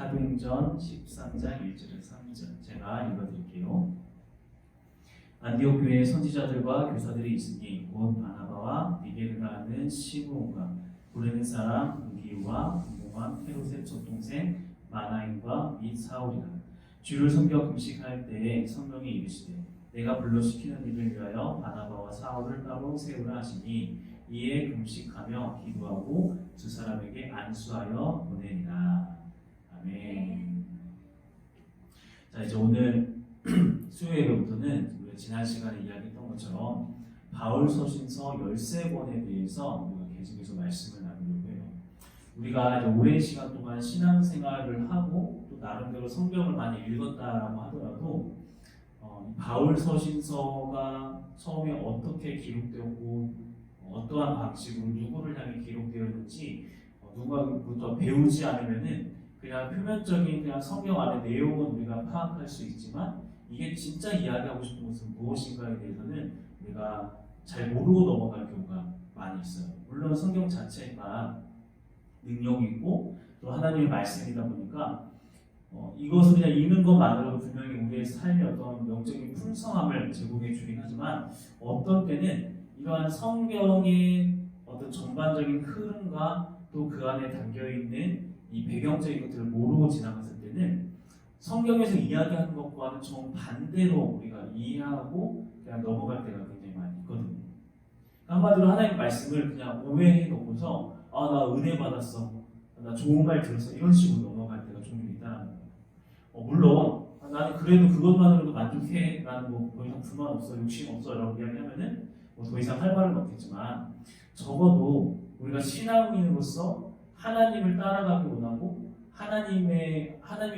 사도행전 13장 1절에서 3절 제가 읽어드릴게요. 안디옥 교회에 선지자들과 교사들이 있으니 곧 바나바와 니게르가 하는 시므온과 구레네 사람 루기우와 분봉한 헤롯의 젖동생 마나임과 및 사울이라. 주를 섬겨 금식할 때에 성령이 이르시되 내가 불러 시키는 일을 위하여 바나바와 사울을 따로 세우라 하시니 이에 금식하며 기도하고 두 사람에게 안수하여 보내니라. 아멘. 자, 이제 오늘 수요예배부터는 우리가 지난 시간에 이야기했던 것처럼 바울 서신서 13권에 대해서 우리가 계속해서 말씀을 나누려고 해요. 우리가 이제 오랜 시간 동안 신앙생활을 하고 또 나름대로 성경을 많이 읽었다라고 하더라도 바울 서신서가 처음에 어떻게 기록되었고 어떠한 방식으로 누구를 향해 기록되었는지 누가부터 배우지 않으면은 그냥 표면적인 그냥 성경 안의 내용은 우리가 파악할 수 있지만 이게 진짜 이야기하고 싶은 것은 무엇인가에 대해서는 우리가 잘 모르고 넘어갈 경우가 많이 있어요. 물론 성경 자체가 능력이 있고 또 하나님의 말씀이다 보니까 이것을 그냥 읽는 것만으로도 분명히 우리의 삶의 어떤 영적인 풍성함을 제공해 주긴 하지만 어떤 때는 이러한 성경의 어떤 전반적인 흐름과 또 그 안에 담겨있는 이 배경적인 것들을 모르고 지나갔을 때는 성경에서 이야기하는 것과는 정반대로 우리가 이해하고 그냥 넘어갈 때가 굉장히 많이 있거든요. 한마디로 하나님의 말씀을 그냥 오해해 놓고서 나 은혜 받았어, 나 좋은 말 들었어 이런 식으로 넘어갈 때가 종종 있다는 거예요. 물론 나는 그래도 그것만으로도 만족해, 나는 뭐 더 이상 불만 없어, 욕심 없어 라고 이야기하면은 더 이상 할 말은 없겠지만 적어도 우리가 신앙인으로서 하나님을 따라가기 원하고 하나님이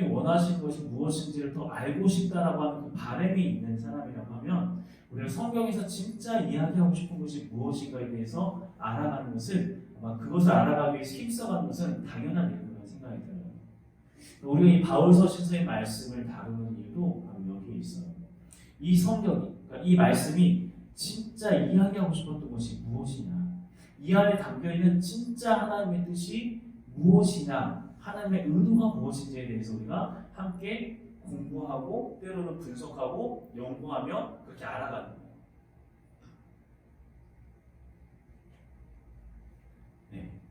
원하시는 것이 무엇인지를 더 알고 싶다라고 하는 그 바람이 있는 사람이라고 하면 우리가 성경에서 진짜 이야기하고 싶은 것이 무엇인가에 대해서 알아가는 것을 아마 그것을 알아가기 위해서 힘써가는 것은 당연한 일이라고 생각이 들어요. 우리가 이 바울 서신서의 말씀을 다루는 이유도 바로 여기에 있어요. 이 성경이, 그러니까 이 말씀이 진짜 이야기하고 싶었던 것이 무엇이냐, 이 안에 담겨있는 진짜 하나님의 뜻이 무엇이냐, 하나님의 의도가 무엇인지에 대해서 우리가 함께 공부하고 때로는 분석하고 연구하며 그렇게 알아가는 거예요. 네.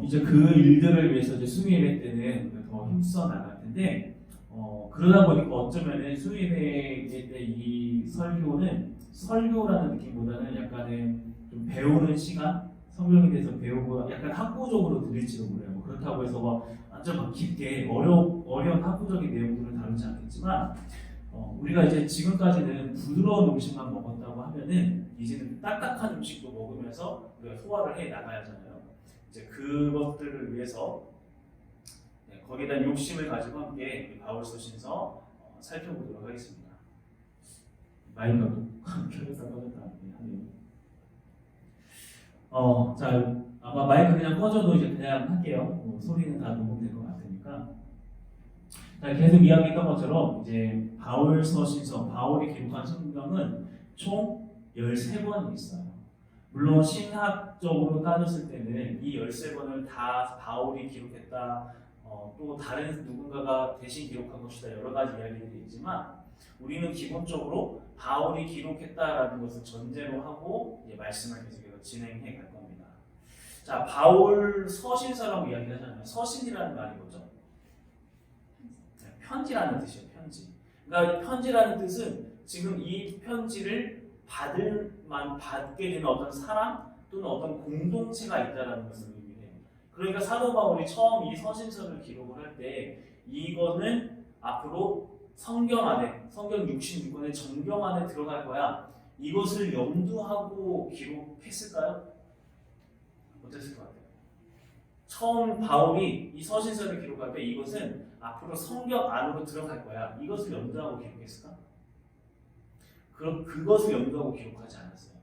이제 그 일들을 위해서 이제 수요예배 때는 더 힘써 나갈 텐데 그러다 보니까 어쩌면은 수요예배 때 이 설교는 설교라는 느낌보다는 약간은 좀 배우는 시간, 성경에 대해서 배우고 약간 학구적으로 들릴지도 몰라요. 그렇다고 해서 완전 깊게 어려운 학구적인 내용들을 다루지 않겠지만 우리가 이제 지금까지는 부드러운 음식만 먹었다고 하면은 이제는 딱딱한 음식도 먹으면서 우리가 소화를 해 나가야 하잖아요. 이제 그것들을 위해서 거기에 대한 욕심을 가지고 함께 바울 서신서 살펴보도록 하겠습니다. 마이크가 또 켜졌다 꺼졌다 하네요. 자, 아마 마이크 그냥 꺼져도 이제 그냥 할게요. 소리는 다 녹음될 것 같으니까. 자, 계속 이야기했던 것처럼 이제 바울 서신서, 바울이 기록한 성경은 총 13권이 있어요. 물론 신학적으로 따졌을 때는 이 13권을 다 바울이 기록했다, 또 다른 누군가가 대신 기록한 것이다, 여러 가지 이야기들이 있지만 우리는 기본적으로 바울이 기록했다라는 것을 전제로 하고 이제 말씀을 계속해서 진행해 갈 겁니다. 자, 바울 서신서라고 이야기하잖아요. 서신이라는 말이 뭐죠? 편지라는 뜻이에요. 편지. 그러니까 편지라는 뜻은 지금 이 편지를 받게 되는 어떤 사람 또는 어떤 공동체가 있다라는 것을 의미해요. 그러니까 사도 바울이 처음 이 서신서를 기록을 할 때 이거는 앞으로 성경 안에, 성경 66권의 정경 안에 들어갈 거야, 이것을 염두하고 기록했을까요? 어땠을 것 같아요? 처음 바울이 이 서신서를 기록할 때 이것은 앞으로 성경 안으로 들어갈 거야, 이것을 염두하고 기록했을까? 그것을 염두하고 기록하지 않았어요.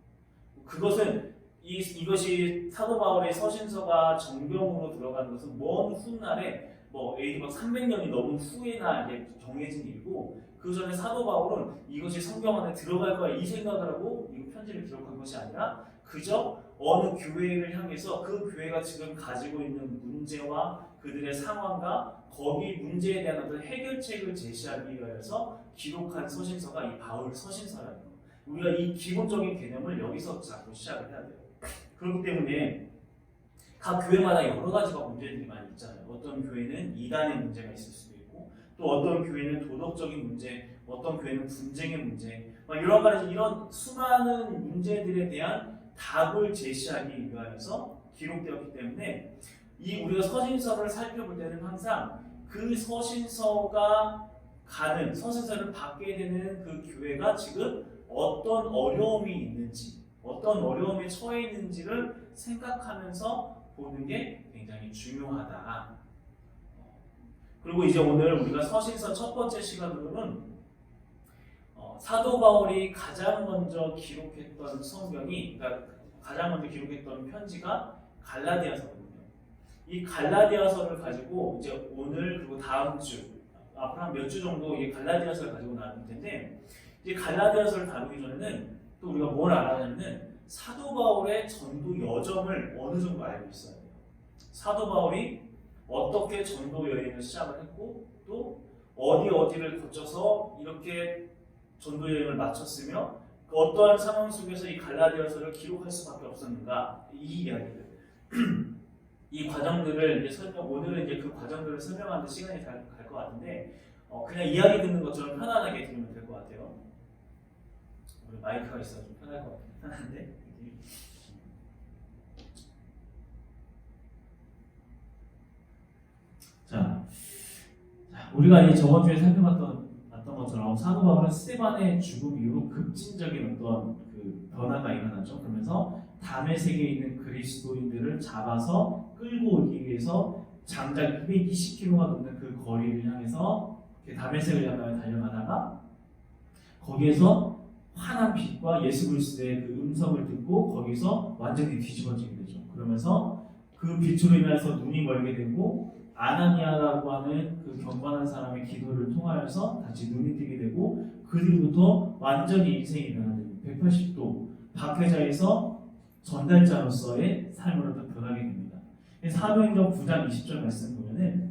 그것은 이것이 사도 바울의 서신서가 정경으로 들어가는 것은 먼 훗날에 AD 300년이 넘은 후에나 이게 정해진 일이고, 그 전에 사도 바울은 이것이 성경 안에 들어갈 거야 이 생각을 하고 이 편지를 기록한 것이 아니라 그저 어느 교회를 향해서 그 교회가 지금 가지고 있는 문제와 그들의 상황과 거기 문제에 대한 어떤 해결책을 제시하기 위해서 기록한 서신서가 이 바울 서신서라는 거. 우리가 이 기본적인 개념을 여기서 자꾸 시작을 해야 돼요. 그렇기 때문에 각 교회마다 여러 가지가 문제들이 많이 있잖아요. 어떤 교회는 이단의 문제가 있을 수도 있고, 또 어떤 교회는 도덕적인 문제, 어떤 교회는 분쟁의 문제, 여러 가지 이런 수많은 문제들에 대한 답을 제시하기 위해서 기록되었기 때문에 이 우리가 서신서를 살펴볼 때는 항상 그 서신서가 가는 서신서를 받게 되는 그 교회가 지금 어떤 어려움이 있는지, 어떤 어려움에 처해 있는지를 생각하면서 보는 게 굉장히 중요하다. 그리고 이제 오늘 우리가 서신서 첫 번째 시간으로는 사도 바울이 가장 먼저 기록했던 성경이, 그러니까 가장 먼저 기록했던 편지가 갈라디아서거든요. 이 갈라디아서를 가지고 이제 오늘 그리고 다음 주 앞으로 한 몇 주 정도 이 갈라디아서를 가지고 나눌 텐데, 이 갈라디아서를 다루기 전에는 또 우리가 뭘 알아야 하냐면 사도 바울의 전도 여정을 어느 정도 알고 있어야 돼요. 사도 바울이 어떻게 전도 여행을 시작을 했고 또 어디를 거쳐서 이렇게 전도 여행을 마쳤으며 그 어떠한 상황 속에서 이 갈라디아서를 기록할 수밖에 없었는가, 이 이야기들 이 과정들을 이제 오늘은 이제 그 과정들을 설명하는 시간이 갈 것 같은데 그냥 이야기 듣는 것처럼 편안하게 들으면 될 것 같아요. 우리 마이크가 있어서 좀 편할 것 같아요. 편한데. 자, 우리가 이 저번 주에 살펴봤던 것처럼 사도 바울은 스데반의 죽음 이후로 급진적인 어떤 그 변화가 일어났죠. 그러면서 다메섹에 있는 그리스도인들을 잡아서 끌고 오기 위해서 장작 220km가 넘는 그 거리를 향해서 다메섹을 향하여 달려가다가 거기에서 환한 빛과 예수 그리스도의 그 음성을 듣고 거기서 완전히 뒤집어지게 되죠. 그러면서 그 빛으로 인해서 눈이 멀게 되고 아나니아라고 하는 그 경건한 사람의 기도를 통하여서 다시 눈이 뜨게 되고 그 뒤부터 완전히 인생이 변화됩니다. 180도 박해자에서 전달자로서의 삶으로 변하게 됩니다. 사도행전 9장 20절 말씀 보면은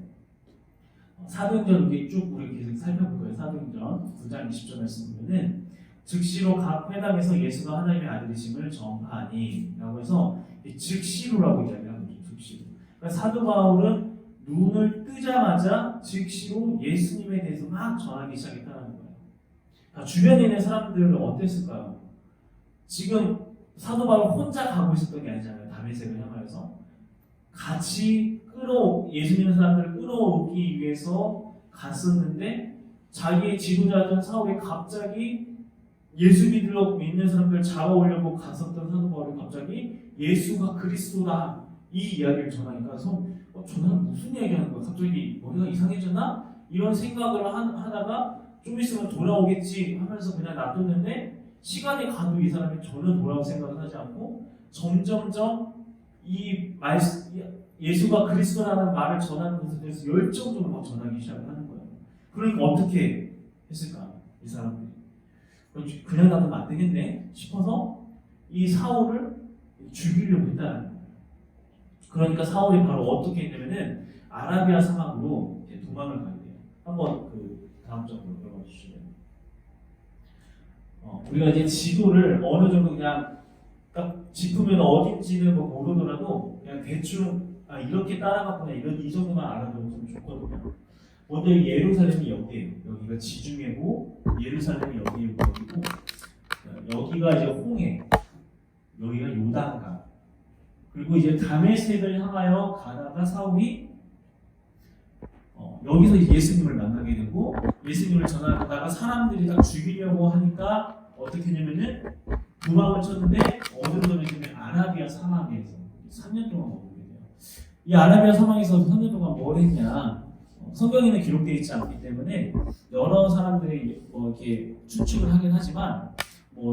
사도행전 이렇게 쭉 우리 계속 살펴볼 거예요. 사도행전 9장 20절 말씀 보면은 즉시로 각 회당에서 예수가 하나님의 아들이심을 전파하니 라고 해서 즉시로라고 이야기하는 거죠. 즉시로. 그러니까 사도 바울은 눈을 뜨자마자 즉시로 예수님에 대해서 막 전하기 시작했다는 거예요. 그러니까 주변에 있는 사람들은 어땠을까요? 지금 사도 바울 혼자 가고 있었던 게 아니잖아요. 다메섹을 향하여서 같이 예수 믿는 사람들을 끌어오기 위해서 갔었는데 자기의 지도자였던 사울이 갑자기 예수 믿는 사람들 잡아오려고 갔었던 사도 바울이 갑자기 예수가 그리스도다 이 이야기를 전하니까 저는 무슨 이야기하는 거야? 갑자기 머리가 이상해졌나? 이런 생각을 하다가 좀 있으면 돌아오겠지 하면서 그냥 놔뒀는데 시간이 가도 이 사람이 전혀 돌아올 생각을 하지 않고 점점점 예수가 그리스도라는 말을 전하는 것에 대해서 열정적으로 막 전하기 시작하는 거예요. 그러니까 어떻게 했을까? 이 사람들이 그냥 놔두면 안 되겠네 싶어서 이 사울을 죽이려고 했다는 거예요. 그러니까 사울이 바로 어떻게 했냐면은 아라비아 사막으로 도망을 가게 돼요. 한번 그 다음 장으로 들어가 주시면 우리가 이제 지도를 어느 정도 그냥 딱 짚으면 어딘지는 뭐 모르더라도 그냥 대충 이렇게 따라갔구나 이 정도만 알아두면 좋거든요. 먼저 예루살렘이 여기예요. 여기가 지중해고 예루살렘이 여기고 여기가 이제 홍해, 여기가 요단강. 그리고 이제 다메섹을 향하여 가다가 사울이 여기서 예수님을 만나게 되고 예수님을 전하다가 사람들이 다 죽이려고 하니까 어떻게 했냐면은 도망을 쳤는데 어디로 전해지면 아라비아 사막에서 3년 동안 머물게 돼요. 이 아라비아 사막에서 3년 동안 뭘 했냐? 성경에는 기록되어 있지 않기 때문에 여러 사람들이 이렇게 추측을 하긴 하지만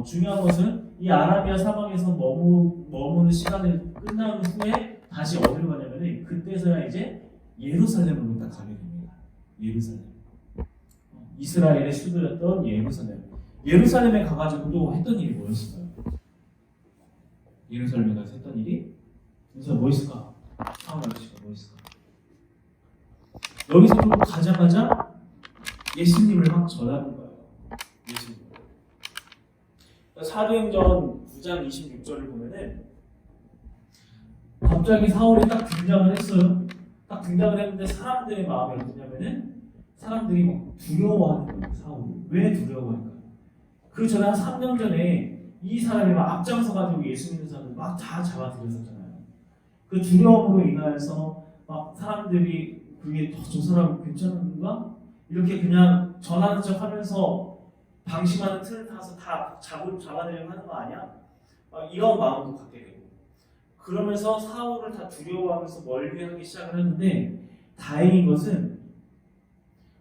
중요한 것은 이 아라비아 사막에서 머무는 시간을 끝난 후에 다시 어디로 가냐면은 그때서야 이제 예루살렘으로 딱 가게 됩니다. 예루살렘. 이스라엘의 수도였던 예루살렘. 예루살렘에 가가지고 또 했던 일이 뭐였을까요? 예루살렘에 가서 했던 일이? 그래서 뭐 있을까? 사울 아저씨가 뭐 있을까? 여기서부터 가자마자 예수님을 막 전하는 거예요. 예수님. 사도행전 9장 26절을 보면은 갑자기 사울이 딱 등장을 했어요. 딱 등장을 했는데 사람들의 마음이 어떠냐면은 사람들이 막 두려워하는 거예요. 사울을. 왜 두려워할까요? 그 전에 한 3년 전에 이 사람이 막 앞장서 가지고 예수 믿는 사람들 막 다 잡아들였었잖아요. 그 두려움으로 인하여서 막 사람들이 그게 저 사람 괜찮은가? 이렇게 그냥 전하는 척 하면서 방심하는 틀을 타서 다 잡아내려고 하는 거 아니야? 이런 마음도 갖게 되고 그러면서 사울을 다 두려워하면서 멀리하기 시작을 했는데 다행인 것은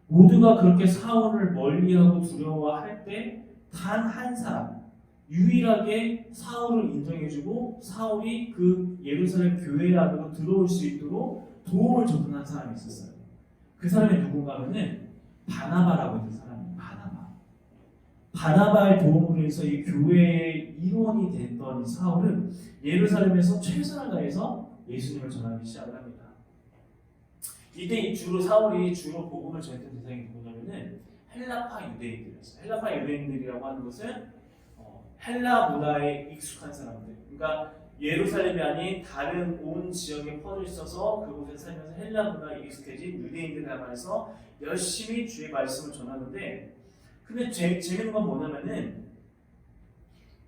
모두가 그렇게 사울을 멀리하고 두려워할 때 단 한 사람 유일하게 사울을 인정해주고 사울이 그 예루살렘 교회 안으로 들어올 수 있도록 도움을 줬던 한 사람이 있었어요. 그 사람이 누군가 하면은 바나바라고 했던 사람이에요. 바나바의 도움으로 해서 이 교회의 일원이 됐던 이 사울은 예루살렘에서 최선을 다해서 예수님을 전하기 시작을 합니다. 이때 사울이 주로 복음을 전했던 대상이 누구냐면은 헬라파 유대인들이었어요. 헬라파 유대인들이라고 하는 것은 헬라 문화에 익숙한 사람들. 그러니까 예루살렘이 아닌 다른 온 지역에 퍼져 있어서 그곳에 살면서 헬라 문화에 익숙해진 유대인들이라고 해서 열심히 주의 말씀을 전하는데 근데 재밌는 건 뭐냐면은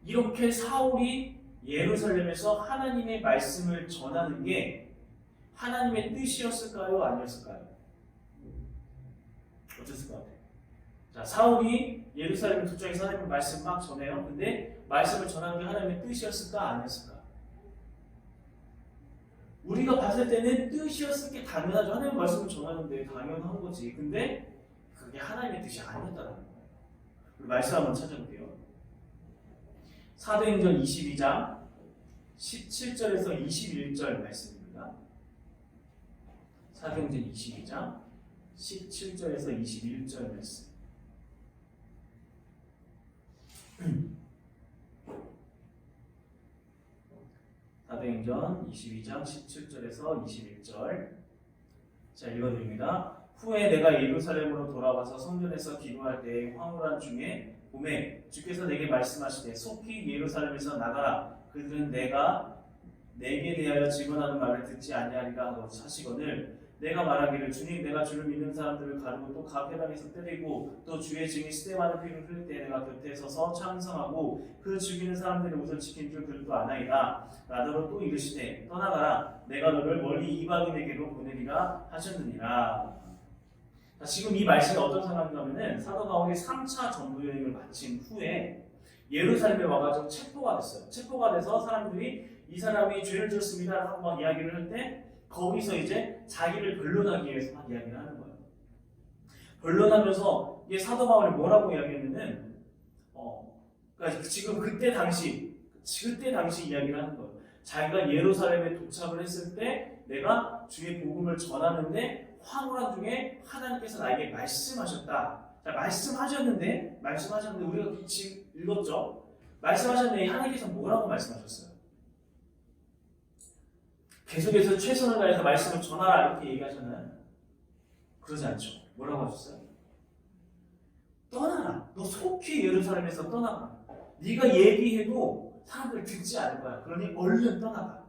이렇게 사울이 예루살렘에서 하나님의 말씀을 전하는 게 하나님의 뜻이었을까요? 아니었을까요? 어땠을 것 같아요? 자, 사울이 예루살렘에 도착해서 하나님의 말씀 막 전해요. 근데 말씀을 전하는 게 하나님의 뜻이었을까? 아니었을까? 우리가 봤을 때는 뜻이었을 게 당연하죠. 하나님의 말씀을 전하는데 당연한 거지. 근데 그게 하나님의 뜻이 아니었다는 거예요. 말씀 한번 찾아볼게요. 사도행전 22장 17절에서 21절 말씀입니다. 사도행전 22장 17절에서 21절 말씀. 사도행전 22장 17절에서 21절. 자, 읽어드립니다. 후에 내가 예루살렘으로 돌아와서 성전에서 기도할 때 황홀한 중에 봄에 주께서 내게 말씀하시되 속히 예루살렘에서 나가라. 그들은 내게 대하여 증언하는 말을 듣지 아니하리라 하고 하시거늘 내가 말하기를 주님 내가 주를 믿는 사람들을 가르고 또 가페당에서 때리고 또 주의 증인 스데반의 피를 흘릴 때 내가 곁에 서서 찬성하고 그 죽이는 사람들의 옷을 지킨 줄 그들도 아나이다. 나더러 또 이르시되 떠나가라. 내가 너를 멀리 이방인에게로 보내리라 하셨느니라. 자, 지금 이 말씀이 어떤 상황이냐면은 사도 바울이 3차 전도 여행을 마친 후에 예루살렘에 와가지고 체포가 됐어요. 체포가 돼서 사람들이 이 사람이 죄를 지었습니다 하고 막 이야기를 할 때 거기서 이제 자기를 변론하기 위해서 막 이야기를 하는 거예요. 변론하면서 이게 사도 바울이 뭐라고 이야기했냐면은 그러니까 지금 그때 당시 이야기를 하는 거예요. 자기가 예루살렘에 도착을 했을 때 내가 주의 복음을 전하는데 황홀한 중에 하나님께서 나에게 말씀하셨다. 자, 말씀하셨는데 우리가 지금 읽었죠? 말씀하셨는데 하나님께서 뭐라고 말씀하셨어요? 계속해서 최선을 다해서 말씀을 전하라 이렇게 얘기하셨나요? 그러지 않죠. 뭐라고 하셨어요? 떠나라. 너 속히 예루살렘에서 떠나라. 네가 얘기해도 사람들 듣지 않을 거야. 그러니 얼른 떠나가.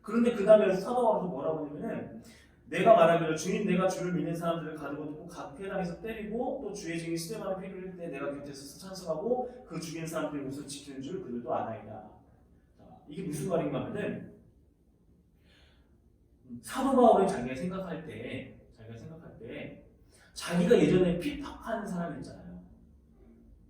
그런데 그 다음에 사도 바울이 뭐라고 하냐면은 내가 말하기를 주님 내가 주를 믿는 사람들을 가두고 또 각 회당에서 때리고 또 주의 증인 스데반의 피를 흘릴 때 내가 곁에 서서 찬성하고 그 죽이는 사람들의 옷을 지키는 줄 그들도 아나이다. 이게 무슨 말인가 하면은 사도 바울이 자기가 생각할 때 자기가 예전에 핍박하는 사람이 있잖아요.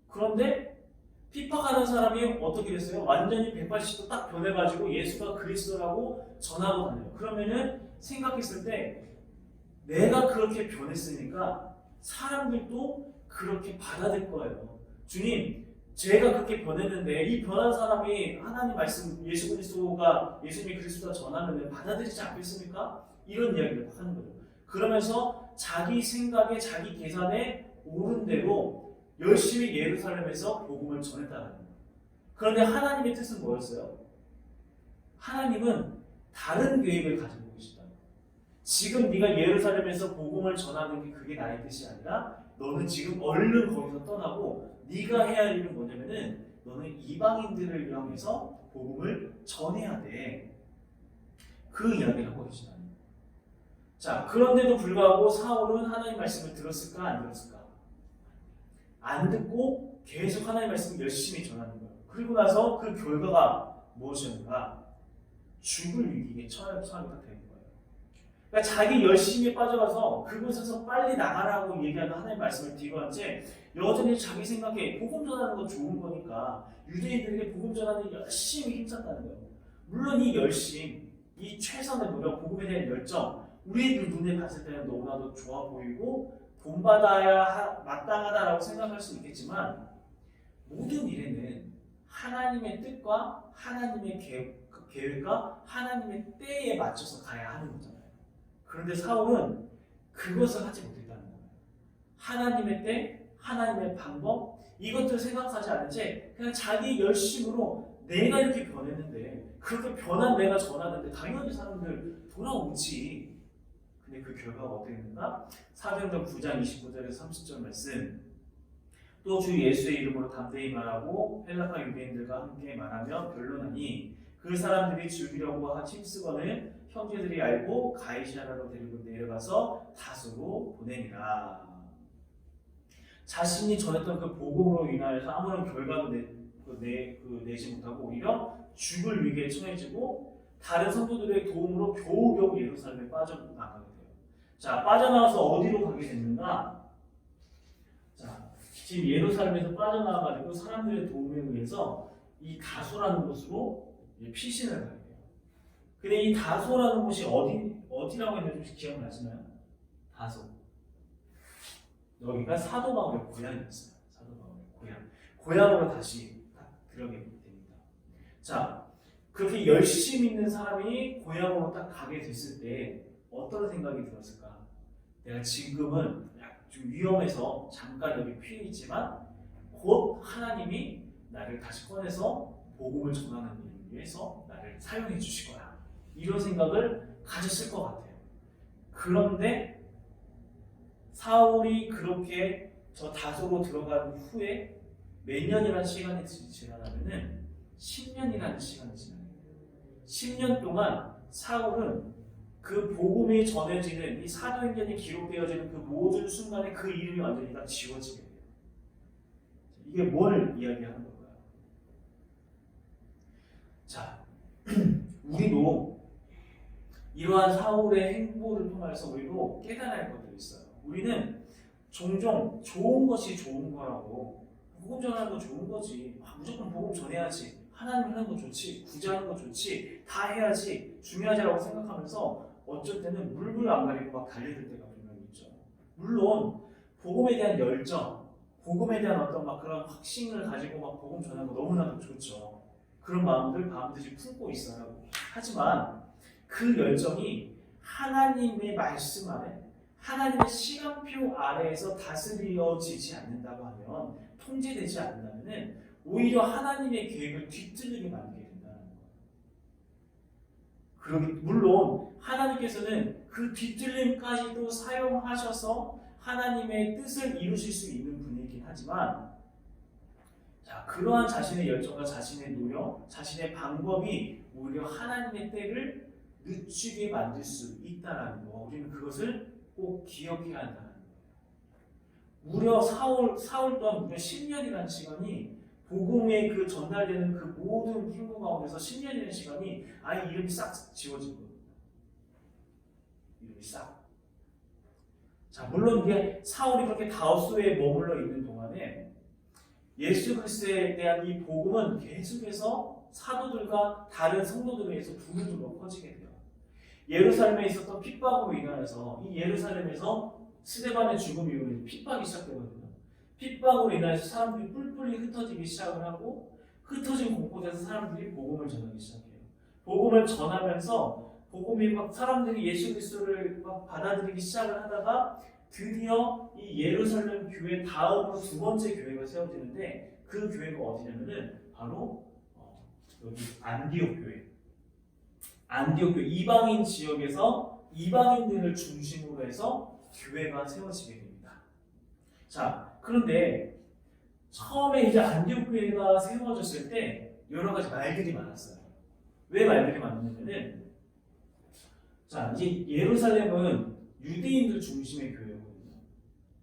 그런데 핍박하는 사람이 어떻게 됐어요? 완전히 180도 딱 변해가지고 예수가 그리스도라고 전하고 다녀요. 그러면은 생각했을 때 내가 그렇게 변했으니까 사람들도 그렇게 받아들일 거예요. 주님, 제가 그렇게 변했는데 이 변한 사람이 하나님 말씀 예수님이 그리스도가 전하면 받아들이지 않겠습니까? 이런 이야기를 하는 거죠. 그러면서 자기 생각에 자기 계산에 옳은 대로 열심히 예루살렘에서 복음을 전했다는 거예요. 그런데 하나님의 뜻은 뭐였어요? 하나님은 다른 계획을 가지고 계시다. 지금 네가 예루살렘에서 복음을 전하는 게 그게 나의 뜻이 아니라 너는 지금 얼른 거기서 떠나고 네가 해야 할 일은 뭐냐면은 너는 이방인들을 향해서 복음을 전해야 돼. 그 이야기를 하고 계시다. 자, 그런데도 불구하고 사울은 하나님 말씀을 들었을까 안 들었을까? 안 듣고 계속 하나님 말씀을 열심히 전하는 거예요. 그리고 나서 그 결과가 무엇이었는가? 죽을 위기에 처하게 되는 거예요. 그러니까 자기 열심히 빠져가서 그곳에서 빨리 나가라고 얘기하는 하나님 말씀을 뒤로한 채 여전히 자기 생각에 복음 전하는 거 좋은 거니까 유대인들에게 복음 전하는 열심히 힘썼다는 거예요. 물론 이 열심, 이 최선의 노력, 복음에 대한 열정, 우리들 눈에 봤을 때는 너무나도 좋아 보이고 본받아야 마땅하다라고 생각할 수 있겠지만 모든 일에는 하나님의 뜻과 하나님의 계획과 하나님의 때에 맞춰서 가야 하는 거잖아요. 그런데 사울은 그것을 하지 못했다는 거예요. 하나님의 때, 하나님의 방법 이것들을 생각하지 않은 채 그냥 자기 열심으로 내가 이렇게 변했는데 그렇게 변한 내가 전하는데 당연히 사람들 돌아오지. 근데 그 결과가 어떻게 됐는가? 사도행전 9장 29절에서 30절 말씀. 또 주 예수의 이름으로 담대히 말하고 헬라파 유대인들과 함께 말하며 변론하니 그 사람들이 죽이려고 힘쓰거늘 형제들이 알고 가이사랴로 데리고 내려가서 다소로 보내니라. 자신이 전했던 그 복음으로 인하여서 아무런 결과도 내지 못하고 오히려 죽을 위기에 처해지고 다른 성도들의 도움으로 겨우겨우 예루살렘에 빠져나가게 돼요. 자, 빠져나와서 어디로 가게 됐는가? 자, 지금 예루살렘에서 빠져나와가지고 사람들의 도움에 의해서 이 다소라는 곳으로 피신을 가게 돼요. 근데 이 다소라는 곳이 어디라고 했는지 혹시 기억나시나요? 다소. 여기가 사도 바울의 고향이었어요. 사도 바울의 고향. 고향으로 다시 들어가게 됩니다. 자, 그렇게 열심히 있는 사람이 고향으로 딱 가게 됐을 때 어떤 생각이 들었을까? 내가 지금은 좀 위험해서 잠깐 여기 피해 있지만 곧 하나님이 나를 다시 꺼내서 복음을 전하는 일을 위해서 나를 사용해 주실 거야. 이런 생각을 가졌을 것 같아요. 그런데 사울이 그렇게 저 다소로 들어간 후에 몇 년이라는 시간이 지나가면은 10년이라는 시간이 지나요. 10년 동안 사울은 그 복음이 전해지는 이 사도행전이 기록되어지는 그 모든 순간에 그 이름이 완전히 다 지워지게 돼요. 이게 뭘 이야기하는 걸까요? 자, 우리도 이러한 사울의 행보를 통해서 우리도 깨달아야 할 것들이 있어요. 우리는 종종 좋은 것이 좋은 거라고 복음 전하는 거 좋은 거지. 무조건 복음 전해야지. 하나님 하는 거 좋지. 구제하는 거 좋지. 다 해야지. 중요하지라고 생각하면서 어쩔 때는 물불 안 가리고 막 달려들 때가 분명히 있죠. 물론 복음에 대한 열정, 복음에 대한 어떤 막 그런 확신을 가지고 막 복음 전하는 거 너무나도 좋죠. 그런 마음들 반드시 품고 있어요. 하지만 그 열정이 하나님의 말씀 안에 하나님의 시간표 아래에서 다스려지지 않는다고 하면 통제되지 않는다면 오히려 하나님의 계획을 뒤틀리게 만들게 된다는 거예요. 물론 하나님께서는 그 뒤틀림까지도 사용하셔서 하나님의 뜻을 이루실 수 있는 분이긴 하지만 자, 그러한 자신의 열정과 자신의 노력, 자신의 방법이 오히려 하나님의 때를 늦추게 만들 수 있다는 거. 우리는 그것을 꼭 기억해야 한다는 거예요. 무려 사울 또한 무려 10년이라는 시간이 복음의 그 전달되는 그 모든 힘과 가운데서 10년이라는 시간이 아예 이름이 싹 지워진 겁니다. 이름이 싹. 자, 물론 이게 사울이 그렇게 다우스에 머물러 있는 동안에 예수 그리스도에 대한 이 복음은 계속해서 사도들과 다른 성도들에 의해서 두루두루 퍼지게 돼요. 예루살렘에 있었던 핍박으로 인하여서 이 예루살렘에서 스데반의 죽음 이후에 핍박이 시작되거든요. 핍박으로 인하여서 사람들이 뿔뿔이 흩어지기 시작을 하고 흩어진 곳곳에서 사람들이 복음을 전하기 시작해요. 복음을 전하면서 복음이 막 사람들이 예수 그리스도를 막 받아들이기 시작을 하다가 드디어 이 예루살렘 교회 다음으로 두 번째 교회가 세워지는데 그 교회가 어디냐면은 바로 여기 안디옥 교회. 안디옥 교회 이방인 지역에서 이방인들을 중심으로 해서 교회가 세워지게 됩니다. 자, 그런데 처음에 이제 안디옥 교회가 세워졌을 때 여러 가지 말들이 많았어요. 왜 말들이 많았냐면은, 자, 이제 예루살렘은 유대인들 중심의 교회였거든요.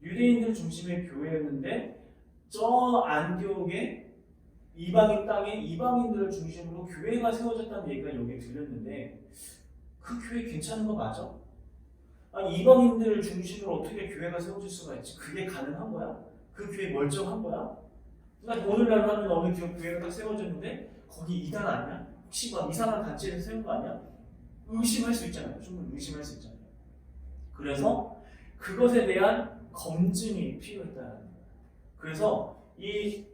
유대인들 중심의 교회였는데 저 안디옥에 이방인 땅에 이방인들을 중심으로 교회가 세워졌다는 얘기가 여기 들렸는데 그 교회 괜찮은 거 맞아? 아니, 이방인들을 중심으로 어떻게 교회가 세워질 수가 있지? 그게 가능한 거야? 그 교회 멀쩡한 거야? 그러니까 오늘날 하면 어느 교회가 딱 세워졌는데 거기 이단 아니야? 혹시 막 이상한 단체에서 세운 거 아니야? 의심할 수 있잖아요. 충분히 의심할 수 있잖아요. 그래서 그것에 대한 검증이 필요했다는 거예요. 그래서 이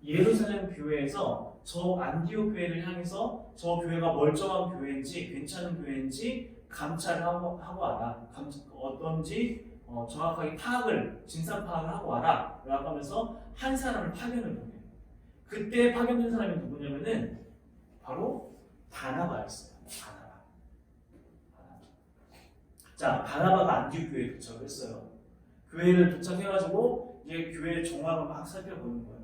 예루살렘 교회에서 저 안디옥 교회를 향해서 저 교회가 멀쩡한 교회인지 괜찮은 교회인지 감찰을 하고 와라. 어떤지 정확하게 진상 파악을 하고 와라. 라고 하면서 한 사람을 파견을 보내요. 그때 파견된 사람이 누구냐면은 바로 바나바였어요. 바나바. 자, 바나바가 안디옥 교회에 도착을 했어요. 교회를 도착해가지고 이제 교회 정황을 막 살펴보는 거예요.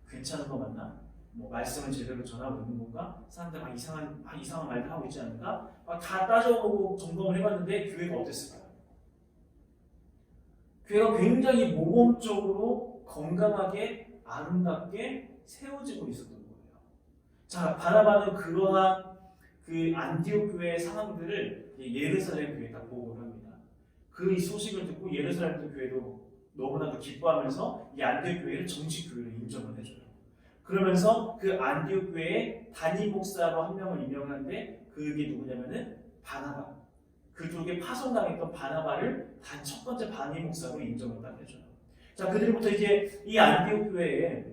괜찮은 거 맞나? 뭐 말씀을 제대로 전하고 있는 건가? 사람들 막 이상한 말들 하고 있지 않는가? 막 다 따져보고 점검을 해봤는데 교회가 어땠을까요? 교회가 굉장히 모범적으로 건강하게 아름답게 세워지고 있었던 거예요. 자, 바나바는 그러한 그 안디옥 교회의 상황들을 예루살렘 교회에 딱 보고를 합니다. 그 소식을 듣고 예루살렘 교회도 너무나도 기뻐하면서 이 안디옥 교회를 정식 교회로 인정을 해줘요. 그러면서 그 안디옥 교회의 단임 목사로 한 명을 임명하는데 그게 누구냐면은 바나바. 그쪽에 파송당했던 바나바를 첫 번째 단임 목사로 인정을 딱 해줘요. 자, 그들부터 이제 이 안디옥 교회에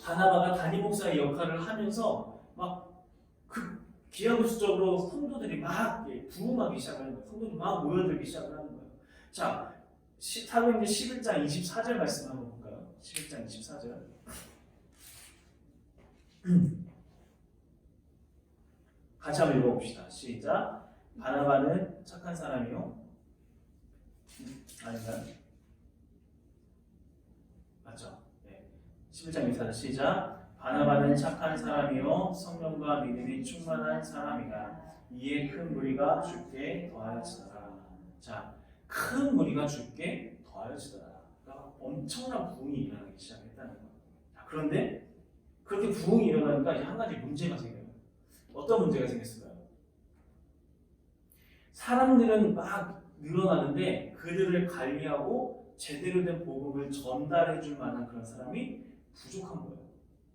바나바가 단임 목사의 역할을 하면서 막 기하급수적으로 성도들이 막 부흥하기 시작하는 거예요. 성도들이 막 모여들기 시작을 하는 거예요. 자, 사도행전 11장 24절 말씀 한번 볼까요? 11장 24절. 같이 한번 읽어봅시다. 시작. 바나바는 착한 사람이요. 아닌가요? 맞죠? 네. 11장 24절 시작. 바나바는 착한 사람이요 성령과 믿음이 충만한 사람이다. 이에 큰 무리가 주께 더하여지더라. 자, 큰 무리가 주께 더하여지더라. 그러니까 엄청난 부흥이 일어나기 시작했다는 거예요. 그런데 그렇게 부흥이 일어나니까 이제 한 가지 문제가 생겨요. 어떤 문제가 생겼을까요? 사람들은 막 늘어나는데 그들을 관리하고 제대로 된 복음을 전달해 줄 만한 그런 사람이 부족한 거예요.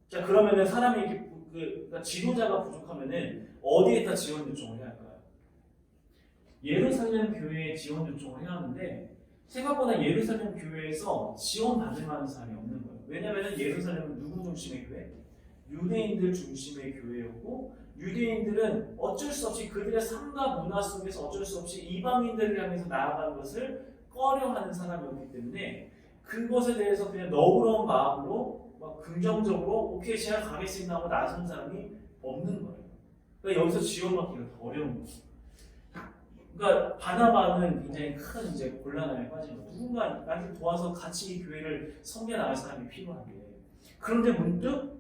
자, 그러면은 사람이 이렇게 그러니까 지도자가 부족하면은 어디에다 지원 요청을 해야 할까요? 예루살렘 교회에 지원 요청을 해야 하는데 생각보다 예루살렘 교회에서 지원받을 만한 사람이 없는 거예요. 왜냐하면 예루살렘은 누구 중심의 교회? 유대인들 중심의 교회였고 유대인들은 어쩔 수 없이 그들의 삶과 문화 속에서 어쩔 수 없이 이방인들을 향해서 나아가는 것을 꺼려하는 사람이었기 때문에 그것에 대해서 그냥 너그러운 마음으로 막 긍정적으로 오케이 제가 가겠습니다 하고 나선 사람이 없는 거예요. 그러니까 여기서 지원받기가 더 어려운 거죠. 그러니까 바나바는 굉장히 큰 이제 곤란함에 빠진 거예요. 누군가 나를 도와서 같이 이 교회를 섬겨 나갈 사람이 필요한데 그런데 문득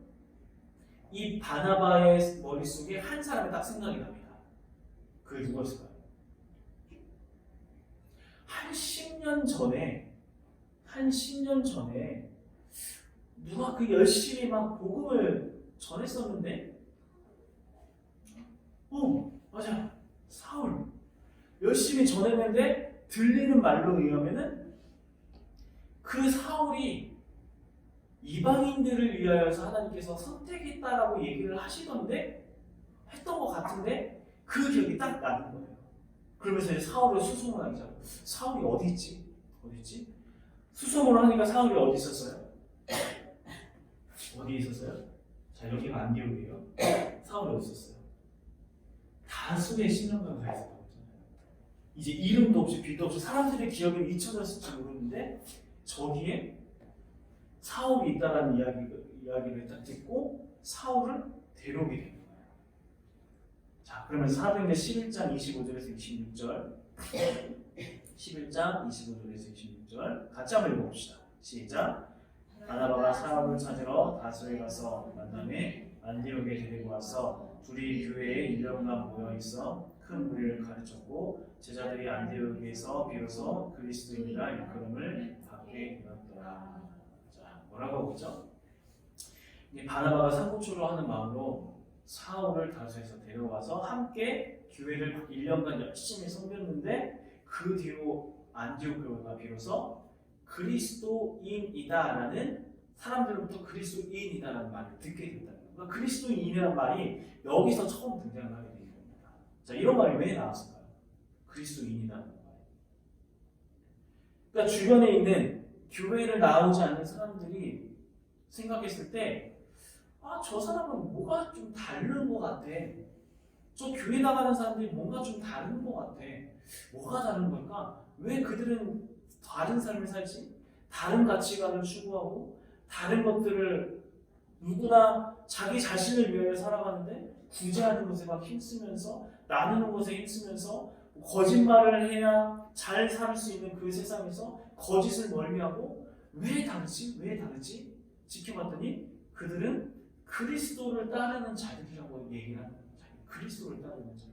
이 바나바의 머릿속에 한 사람이 딱 생각이 납니다. 그게 누구였을까요? 한 10년 전에 누가 그 열심히 막 복음을 전했었는데 맞아, 사울 열심히 전했는데 들리는 말로 의하면은 그 사울이 이방인들을 위하여서 하나님께서 선택했다라고 얘기를 했던 것 같은데 그 기억이 딱 나는 거예요. 그러면서 이제 사울을 수송을 하기 시작해요. 사울이 어디 있지? 수송을 하니까 사울이 어디 있었어요? 어디 있었어요? 자, 여기가 안디옥이에요. 사울이 어디 있었어요? 다수의 신령가가 있었다고 했잖아요. 이제 이름도 없이 빛도 없이 사람들의 기억에 잊혀졌을지 모르는데 저기에 사울이 있다라는 이야기를 딱 듣고 사울을 데려오게 된 거예요. 자, 그러면 사도행전 11장 25절에서 26절 11장 25절에서 26절 같이 한번 읽어봅시다. 시작. 바나바가 사울을 찾으러 다소에 가서 만남에 안디옥에 데리고 와서 둘이 교회에 1년간 모여 있어 큰 무리를 가르쳤고 제자들이 안디옥에서 비로소 그리스도인이라 일컬음을 받게 되었더라. 자, 뭐라고 하고 있죠? 바나바가 상고초로 하는 마음으로 사울을 다소에서 데려와서 함께 교회를 1년간 열심히 섬겼는데 그 뒤로 안디옥 교회가 비로소 그리스도인이다라는 사람들로부터 그리스도인이다라는 말을 듣게 된다. 그러니까 그리스도인이라는 말이 여기서 처음 등장을 하게 되는 겁니다. 자, 이런 말이 왜 나왔을까요? 그리스도인이라는 말. 그러니까 주변에 있는 교회를 나오지 않는 사람들이 생각했을 때, 아, 저 사람은 뭐가 좀 다른 것 같아. 저 교회 나가는 사람들이 뭔가 좀 다른 것 같아. 뭐가 다른 걸까? 왜 그들은 다른 삶을 살지? 다른 가치관을 추구하고 다른 것들을 누구나 자기 자신을 위하여 살아가는데 구제하는 것에 막 힘쓰면서 나누는 것에 힘쓰면서 거짓말을 해야 잘 살 수 있는 그 세상에서 거짓을 멀리하고 왜 다르지? 왜 다르지? 지켜봤더니 그들은 그리스도를 따르는 자들이라고 얘기를 하는 거예요. 그리스도를 따르는 자.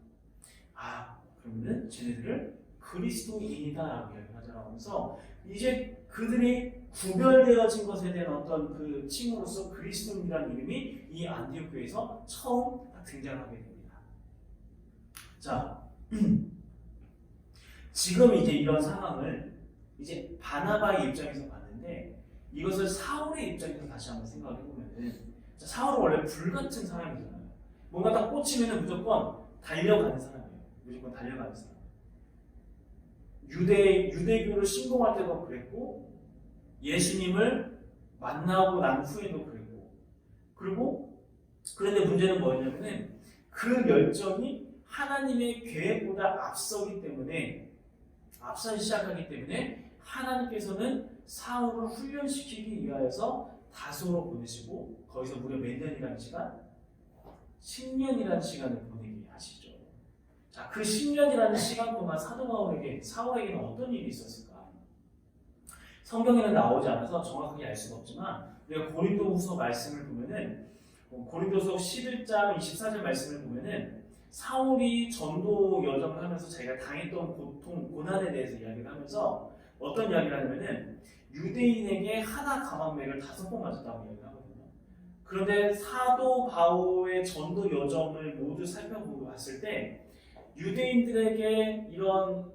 아, 그러면은 쟤네들을 그리스도인이다라고 이야기하자라고 하면서 이제 그들이 구별되어진 것에 대한 어떤 그 칭호로서 그리스도인이라는 이름이 이 안디옥 교회에서 처음 등장하게 됩니다. 자, 지금 이제 이런 상황을 이제 바나바의 입장에서 봤는데 이것을 사울의 입장에서 다시 한번 생각을 해보면은 사울은 원래 불같은 사람이잖아요. 뭔가 딱 꽂히면은 무조건 달려가는 사람이에요. 무조건 달려가는 사람. 유대교를 신봉할 때도 그랬고 예수님을 만나고 난 후에도 그랬고 그런데 문제는 뭐였냐면은 그 열정이 하나님의 계획보다 앞서 시작하기 때문에 하나님께서는 사울을 훈련시키기 위하여서 다소로 보내시고 거기서 무려 몇 년이라는 시간? 10년이라는 시간을 보내게 하시죠. 자, 그 10년이라는 시간 동안 사도 사울에게는 어떤 일이 있었을까? 성경에는 나오지 않아서 정확하게 알 수가 없지만 우리가 고린도후서 말씀을 보면은 고린도서 11장 24절 말씀을 보면은 사울이 전도 여정을 하면서 자기가 당했던 고통, 고난에 대해서 이야기를 하면서 어떤 이야기를 하냐면은 유대인에게 하나 감한매를 5번 맞았다고 이야기를 하거든요. 그런데 사도 바울의 전도 여정을 모두 살펴보고 봤을 때 유대인들에게 이런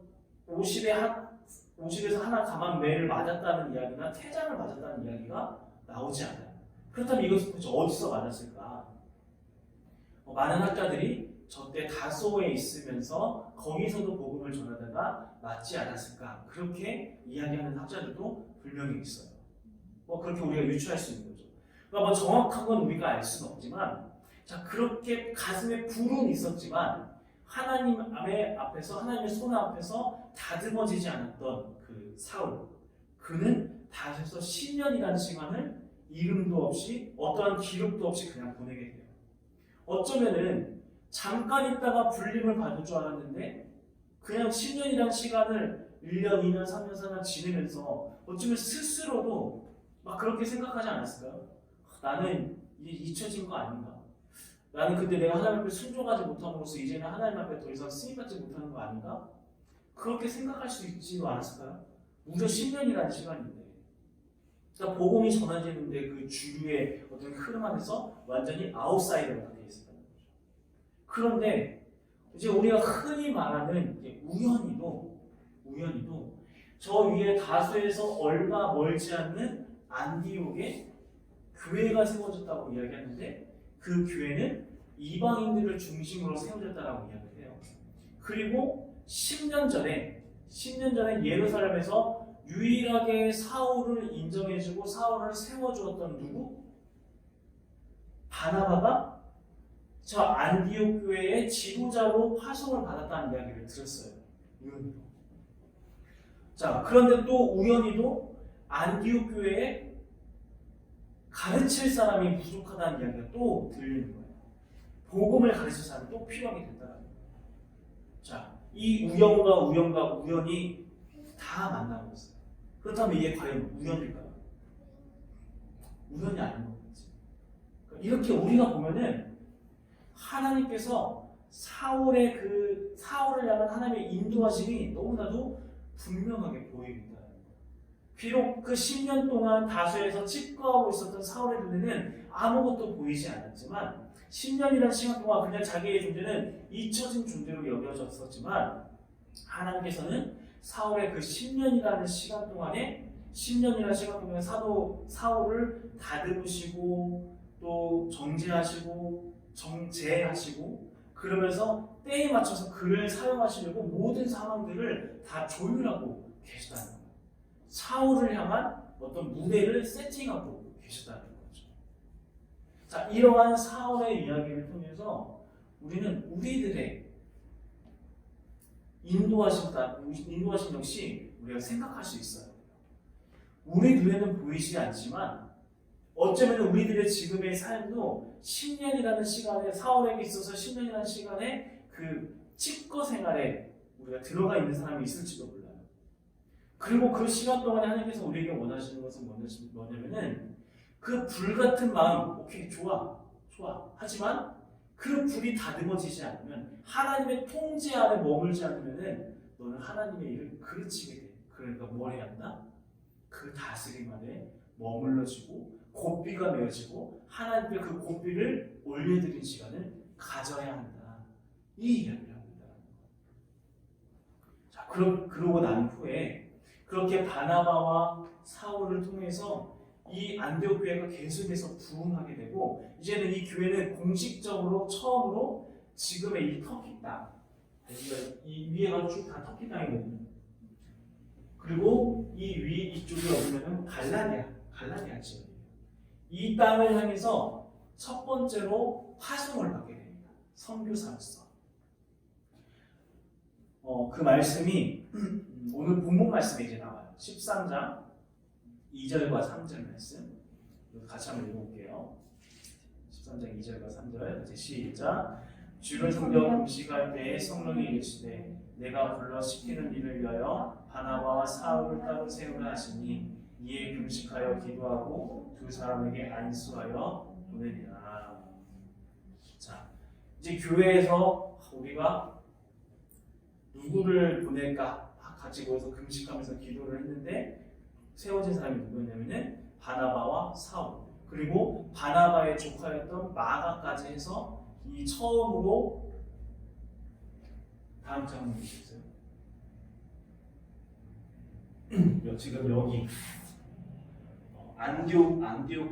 50에서 하나 감한매를 맞았다는 이야기나 태장을 맞았다는 이야기가 나오지 않아요. 그렇다면 이것은 도대체 어디서 맞았을까? 많은 학자들이 저때 다소에 있으면서 거기서도 복음을 전하다가 맞지 않았을까? 그렇게 이야기하는 학자들도 분명히 있어요. 그렇게 우리가 유추할 수 있는 거죠. 그러니까 정확한 건 우리가 알 수는 없지만, 자, 그렇게 가슴에 불은 있었지만 하나님 앞에서 하나님의 손 앞에서 다듬어지지 않았던 그 사울, 그는 다시서 10년이라는 시간을 이름도 없이 어떠한 기록도 없이 그냥 보내게 돼요. 어쩌면은 잠깐 있다가 불림을 받을 줄 알았는데 그냥 10년이라는 시간을 1년, 2년, 3년, 4년 지내면서 어쩌면 스스로도 막 그렇게 생각하지 않았을까요? 나는 이제 잊혀진 거 아닌가? 나는 근데 내가 하나님 앞에 순종하지 못함으로써 이제는 하나님 앞에 더 이상 쓰임받지 못하는 거 아닌가? 그렇게 생각할 수 있지 않았을까요? 무려 10년이라는 시간인데, 그러니까 복음이 전해지는데 그 주류의 어떤 흐름 안에서 완전히 아웃사이더가 되어 있었다는 거죠. 그런데 이제 우리가 흔히 말하는 우연히도 저 위에 다소에서 얼마 멀지 않는 안디옥에 교회가 세워졌다고 이야기하는데 그 교회는 이방인들을 중심으로 세워졌다라고 이야기를 해요. 그리고 10년 전에 예루살렘에서 유일하게 사울을 인정해주고 사울을 세워주었던 누구? 바나바가 저 안디옥 교회의 지도자로 파송을 받았다는 이야기를 들었어요. 우연히도. 자, 그런데 또 우연히도 안디옥 교회에 가르칠 사람이 부족하다는 이야기가 또 들리는 거예요. 복음을 가르칠 사람이 또 필요하게 된다는 거예요. 자, 이 우연과 우연이 다 만나고 있어요. 그렇다면 이게 과연 우연일까요? 우연이 아닌 거겠지. 이렇게 우리가 보면은 하나님께서 사울을 향한 하나님의 인도하심이 너무나도 분명하게 보입니다. 비록 그 10년 동안 다수에서 칩거하고 있었던 사울의 눈에는 아무것도 보이지 않았지만 10년이라는 시간 동안 그냥 자기의 존재는 잊혀진 존재로 여겨졌었지만 하나님께서는 사울의 그 10년이라는 시간 동안에 사도 사울을 다듬으시고 또 정제하시고 그러면서 때에 맞춰서 그를 사용하시려고 모든 상황들을 다 조율하고 계시다는 거예요. 사울을 향한 어떤 무대를 세팅하고 계시다는 거죠. 자, 이러한 사울의 이야기를 통해서 우리는 우리들의 인도하심 역시 우리가 생각할 수 있어요. 우리 눈에는 보이지 않지만 어쩌면 우리들의 지금의 삶도 10년이라는 시간에 사울에게 있어서 10년이라는 시간에 그 칩거 생활에 우리가 들어가 있는 사람이 있을지도 몰라요. 그리고 그 시간 동안에 하나님께서 우리에게 원하시는 것은 뭐냐면은 그 불같은 마음, 오케이, 좋아. 하지만 그 불이 다듬어지지 않으면 하나님의 통제 아래 머물지 않으면은 너는 하나님의 일을 그르치게 돼. 그러니까 뭘 해야 한다? 그 다스림 안에 머물러지고 고삐가 메어지고 하나님께 그 고삐를 올려드린 시간을 가져야 한다. 이 이야기를 합니다. 자, 그러고 난 후에 그렇게 바나바와 사울을 통해서 이 안디옥 교회가 계속해서 부흥하게 되고 이제는 이 교회는 공식적으로 처음으로 지금의 이 터키 땅, 이 위에가 쭉 다 터키 땅이거든요. 그리고 이쪽이 어디냐면 갈라디아 지역이에요. 이 땅을 향해서 첫 번째로 파송을 받게 됩니다. 선교사로서. 그 말씀이 오늘 본문 말씀에 이제 나와요. 13장 2절과 3절 말씀. 같이 한번 읽어볼게요. 13장 2절과 3절. 이제 시작. 주를 섬겨 금식할 때에 성령이 이르시되 내가 불러 시키는 일을 위하여 바나바와 사울을 따로 세우라 하시니 이에 금식하여 기도하고 두 사람에게 안수하여 보내니라. 자, 이제 교회에서 우리가 누구를 보낼까 같이 모여서 금식하면서 기도를 했는데 세워진 사람이 누구였냐면은 바나바와 사울, 그리고 바나바의 조카였던 마가까지 해서 이 처음으로 다음 장면 보시겠어요? 지금 여기 안디옥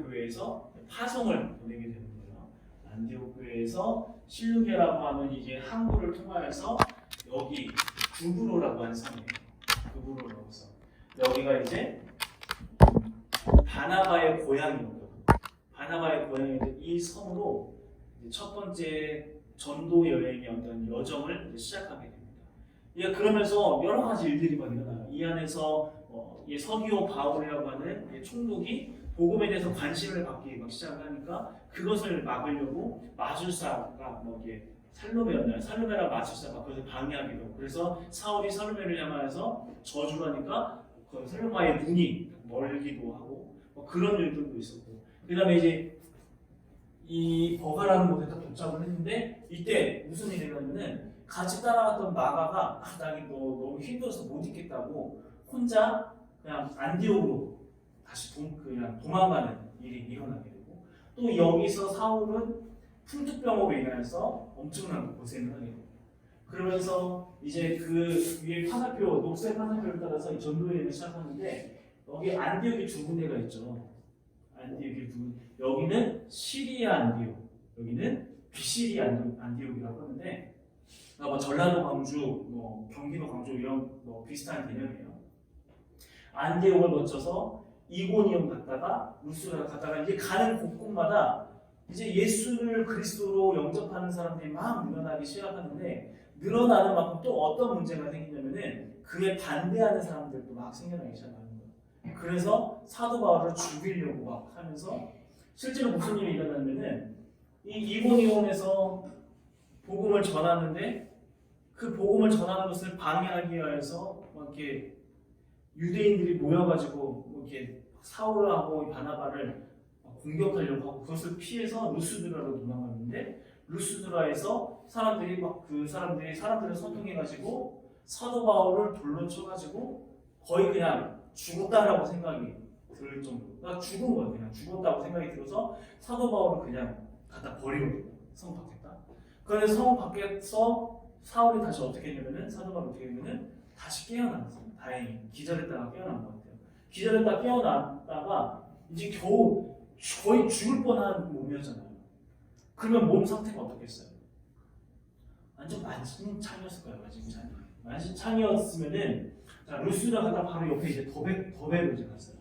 교회에서 파송을 보내게 되는 거예요. 안디옥 교회에서 실루게라고 하는 이제 항구를 통하여서 여기 구브로라고 하는 섬이에요. 구브로라고 섬. 여기가 이제 바나바의 고향이거든요. 바나바의 고향인데 이 섬으로 첫 번째 전도 여행의 어떤 여정을 시작하게 됩니다. 예, 그러면서 여러 가지 일들이 막 일어나요. 이 안에서 서기오 바울이라고 하는 총독이 복음에 대해서 관심을 받기 막 시작하니까 그것을 막으려고 마술사가 살로메였나요? 살로메라 마술사가 그것을 방해하기도 하고, 그래서 사울이 살로메를 향하여서 저주를 하니까 그 살로메의 눈이 멀기도 하고 그런 일들도 있었고, 그 다음에 이제 이 버가라는 곳에 딱 도착을 했는데 이때 무슨 일이 일어나냐면 같이 따라갔던 마가가 나기 너무 힘들어서 못 있겠다고 혼자 그냥 안디옥으로 다시 그냥 도망가는 일이 일어나게 되고, 또 여기서 사울은 풍토병으로 인해서 엄청난 고생을 하게 되고, 그러면서 이제 그 위에 화살표, 녹색 화살표를 따라서 이 전도여행을 시작하는데 여기 안디옥이 두 군데가 있죠. 안디옥이 두 군데. 여기는 시리아 안디옥, 여기는 비시리아 안디옥이라고 하는데 전라도 광주, 경기도 광주 이런 비슷한 개념이에요. 안디옥을 거쳐서 이고니움 갔다가 루스라 갔다가 이제 가는 곳곳마다 이제 예수를 그리스도로 영접하는 사람들이 막 늘어나기 시작하는데, 늘어나는 만큼 또 어떤 문제가 생기냐면은 그에 반대하는 사람들도 막 생겨나기 시작하는 거예요. 그래서 사도 바울을 죽이려고 막 하면서 실제로 무슨 일이 일어나냐면은 이 이고니온에서 복음을 전하는데 그 복음을 전하는 것을 방해하기 위해서 이렇게 유대인들이 모여가지고 이렇게 사울하고 바나바를 공격하려고 하고 그것을 피해서 루스드라로 도망갔는데 루스드라에서 사람들이 사람들을 선동해가지고 사도 바울을 돌로 쳐가지고 거의 그냥 죽었다라고 생각이 들 정도로 죽은 거예요. 그냥 죽었다고 생각이 들어서 사도 바울을 그냥 갖다 버리거든요. 성 밖에다. 그런데 성 밖에서 사울이 다시 어떻게 했냐면은 사도 바울이 어떻게 했냐면은 다시 깨어났어요. 다행히 기절했다가 깨어난 것 같아요. 기절했다가 깨어났다가 이제 겨우 거의 죽을 뻔한 몸이었잖아요. 그러면 몸 상태가 어떻겠어요? 완전 만신창이었을 거예요. 만신창이었으면은 자 루스드라 가다 바로 옆에 이제 더베로 이제 갔어요.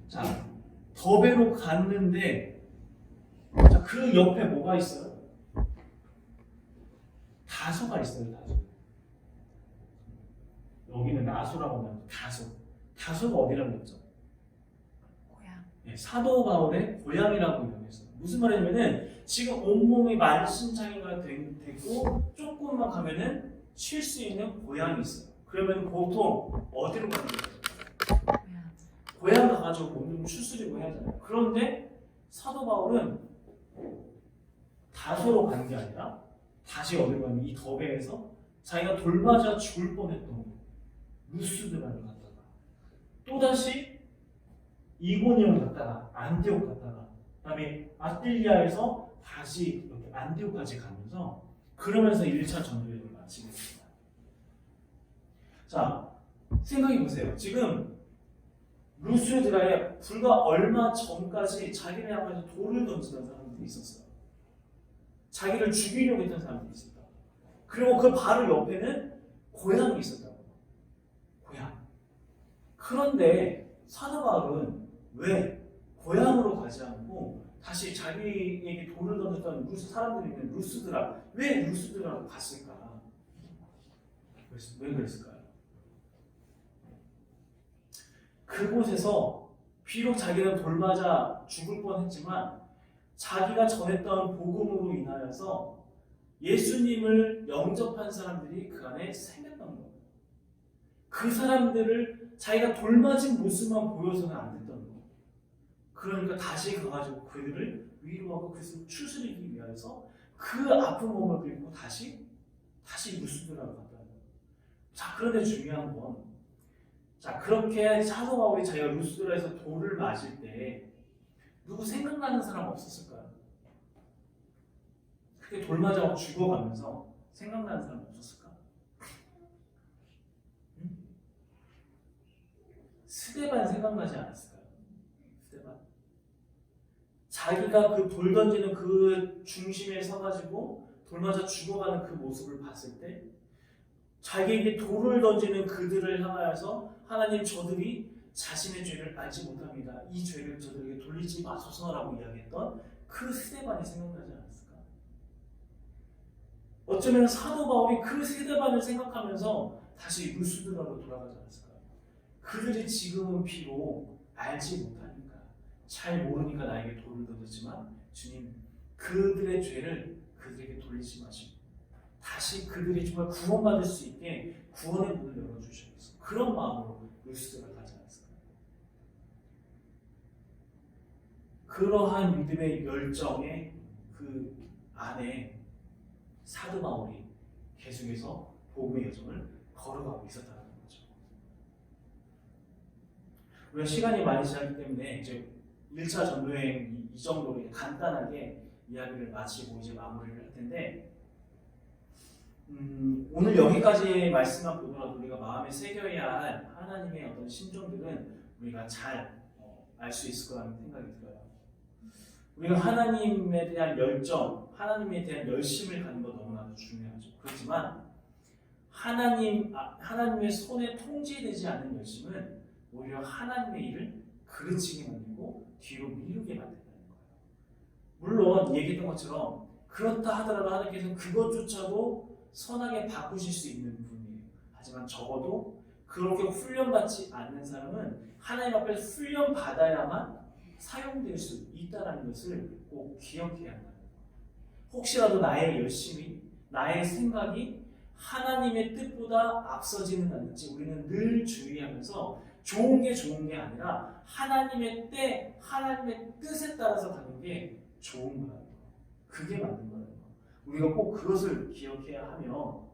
자 더베로 갔는데 자 그 옆에 뭐가 있어요? 다소가 있어요. 다소. 여기는 나소라고 하면 다소가 어디라고 했죠? 고향. 네, 사도 바울의 고향이라고 이야기했어요. 무슨 말이냐면은 지금 온몸이 만신창이가 되고 조금만 가면은 쉴 수 있는 고향이 있어요. 그러면 보통 어디로 가는 거예요? 고향 가가지고 몸 좀 추스리고 해야 하잖아요. 그런데 사도 바울은 다소로 가는 게 아니라 다시 어디로 가면 이 더베에서 자기가 돌맞아 죽을 뻔했던 루스드라를 갔다가 또다시 이고니온 갔다가 안디옥 갔다가 그다음에 아뜰리아에서 다시 이렇게 안디옥까지 가면서 그러면서 1차 전도여행을 마치게 됩니다. 자, 생각해 보세요. 지금 루스드라에 불과 얼마 전까지 자기를 향해서 돌을 던지던 사람들이 있었어요. 자기를 죽이려고 했던 사람들이 있었다. 그리고 그 바로 옆에는 고향이 있었다고. 고향. 그런데 사도 바울은 왜 고향으로 가지 않고 다시 자기에게 돌을 던졌던 사람들이 있는 루스드라, 왜 루스드라로 갔을까? 왜 그랬을까요? 그곳에서 비록 자기는 돌맞아 죽을 뻔했지만 자기가 전했던 복음으로 인하여서 예수님을 영접한 사람들이 그 안에 생겼던 거예요. 그 사람들을 자기가 돌맞은 모습만 보여서는 안 됐던 거예요. 그러니까 다시 가가지고 그들을 위로하고 그것을 추스리기 위해서 그 아픈 몸을 끌고 다시 루스드라로 갔다는 거예요. 자, 그런데 중요한 건 자, 그렇게 사도 바울이 자기가 루스드라에서 돌을 맞을 때 누구 생각나는 사람 없었을까요? 그렇게 돌 맞아서 죽어가면서 생각나는 사람 없었을까? 응? 스데반 생각나지 않았을까요? 스데반? 자기가 그 돌 던지는 그 중심에 서가지고 돌 맞아 죽어가는 그 모습을 봤을 때 자기에게 돌을 던지는 그들을 향하여서 하나님 저들이 자신의 죄를 알지 못합니다. 이 죄를 저들에게 돌리지 마소서라고 이야기했던 그 스데반이 생각나지 않았을까? 어쩌면 사도 바울이 그 스데반을 생각하면서 다시 루스드라로 돌아가지 않았을까? 그들이 지금은 비록 알지 못하니까 잘 모르니까 나에게 돌을 던졌지만 주님 그들의 죄를 그들에게 돌리지 마시고 다시 그들이 정말 구원받을 수 있게 구원의 문을 열어주셔서 그런 마음으로 루스드라 가지 않았을까요? 그러한 믿음의 열정의 그 안에 사도 바울이 계속해서 복음의 여정을 걸어가고 있었다는 거죠. 우리가 시간이 많이 지났기 때문에 이제 1차 전도여행 이 정도로 간단하게 이야기를 마치고 이제 마무리를 할 텐데 오늘 여기까지 말씀만 보더라도 우리가 마음에 새겨야 할 하나님의 어떤 심정들은 우리가 잘 알 수 있을 거라는 생각이 들어요. 우리가 하나님에 대한 열정, 하나님에 대한 열심을 갖는 것 너무나도 중요하죠. 그렇지만 하나님의 손에 통제되지 않는 열심은 오히려 하나님의 일을 그르치게 만들고 뒤로 미루게 만든다는 거예요. 물론 얘기했던 것처럼 그렇다 하더라도 하나님께서는 그것조차도 선하게 바꾸실 수 있는 분이에요. 하지만 적어도 그렇게 훈련받지 않는 사람은 하나님 앞에서 훈련받아야만 사용될 수 있다는 것을 꼭 기억해야 한다는 거예요. 혹시라도 나의 열심이, 나의 생각이 하나님의 뜻보다 앞서지는 않는지 우리는 늘 주의하면서 좋은 게 아니라 하나님의 때, 하나님의 뜻에 따라서 가는 게 좋은 거예요. 그게 맞는 거예요. 우리가 꼭 그것을 기억해야 하며,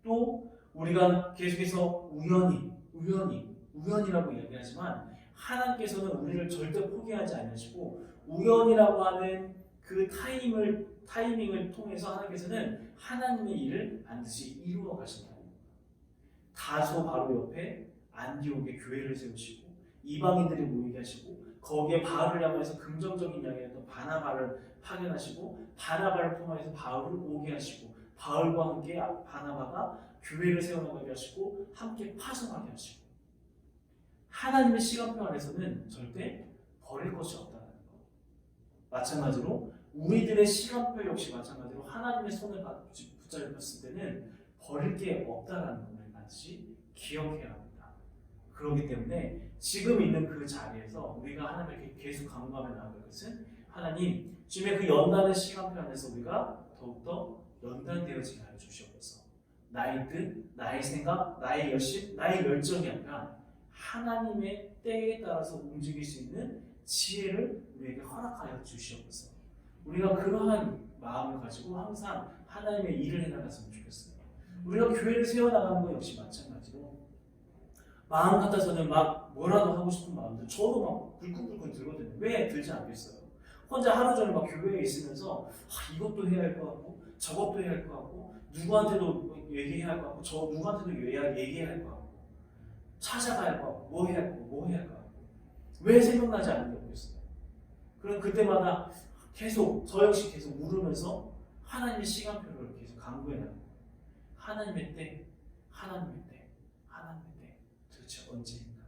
또 우리가 계속해서 우연이라고 이야기하지만 하나님께서는 우리를 절대 포기하지 않으시고 우연이라고 하는 그 타이밍을 통해서 하나님께서는 하나님의 일을 반드시 이루어 가신다. 다소 바로 옆에 안디옥에 교회를 세우시고 이방인들이 모이게 하시고 거기에 바울을 향해서 긍정적인 이야기했던 바나바를 파견하시고 바나바를 통해서 바울을 오게 하시고 바울과 함께 바나바가 교회를 세워나가게 하시고 함께 파송하게 하시고 하나님의 시간표 안에서는 절대 버릴 것이 없다는 것. 마찬가지로 우리들의 시간표 역시 마찬가지로 하나님의 손을 붙잡았을 때는 버릴 게 없다는 것을 반드시 기억해야 합니다. 그렇기 때문에 지금 있는 그 자리에서 우리가 하나님께 계속 간구하며 나아갈 것은 하나님 지금의 그 연단의 시간표 안에서 우리가 더욱더 연단되어지게 하여 주시옵소서. 나의 뜻, 나의 생각, 나의 열심, 나의 열정이 아니라 하나님의 때에 따라서 움직일 수 있는 지혜를 우리에게 허락하여 주시옵소서. 우리가 그러한 마음을 가지고 항상 하나님의 일을 해나갔으면 좋겠어요. 우리가 교회를 세워나가는 것 역시 마찬가지로 마음 같아서는 막 뭐라도 하고 싶은 마음도 저도 막 불끈불끈 들거든요. 왜 들지 않겠어요? 혼자 하루 종일 막 교회에 있으면서 이것도 해야 할 것 같고 저것도 해야 할 것 같고 누구한테도 얘기해야 할 것 같고 저 누구한테도 얘기해야 할 것 같고 찾아가야 할 것 같고 뭐 해야 할 것 같고 왜 생각나지 않는 게 없겠어요? 그럼 그때마다 계속 저 역시 계속 물으면서 하나님의 시간표를 계속 강구해 나가고 하나님의 때 도대체 언제인가?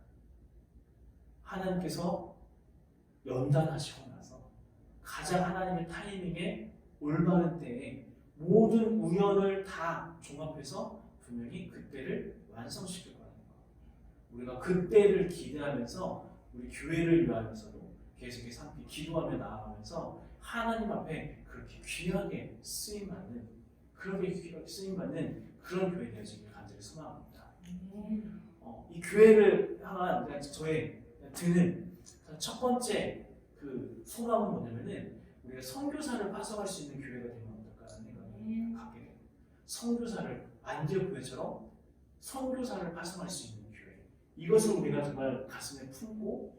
하나님께서 연단하시고 나서 가장 하나님의 타이밍에 올바른 때에 모든 우연을 다 종합해서 분명히 그때를 완성시킬 거라는 거. 우리가 그때를 기대하면서 우리 교회를 위하여서도 계속해서 함께 기도하며 나아가면서 하나님 앞에 그렇게 귀하게 쓰임받는 그런 교회 되어지길 간절히 소망합니다. 이 교회를 향한 저의 드는 첫 번째 그 소망은 뭐냐면은 우리가 선교사를 파송할 수 있는 교회가 되면 어떨까라는 생각을 갖게 돼요. 선교사를 안디옥 교회처럼 선교사를 파송할 수 있는 교회. 이것을 우리가 정말 가슴에 품고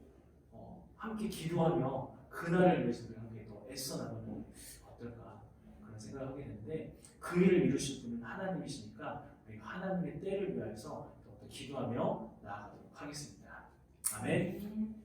함께 기도하며 그날을 위해서 우리 함께 더 애써 나가면 어떨까 그런 생각을 하게 되는데 그 일을 이루실 분은 하나님이시니까 우리가 하나님의 때를 위하여서 더 기도하며 나아가도록 하겠습니다. 아멘.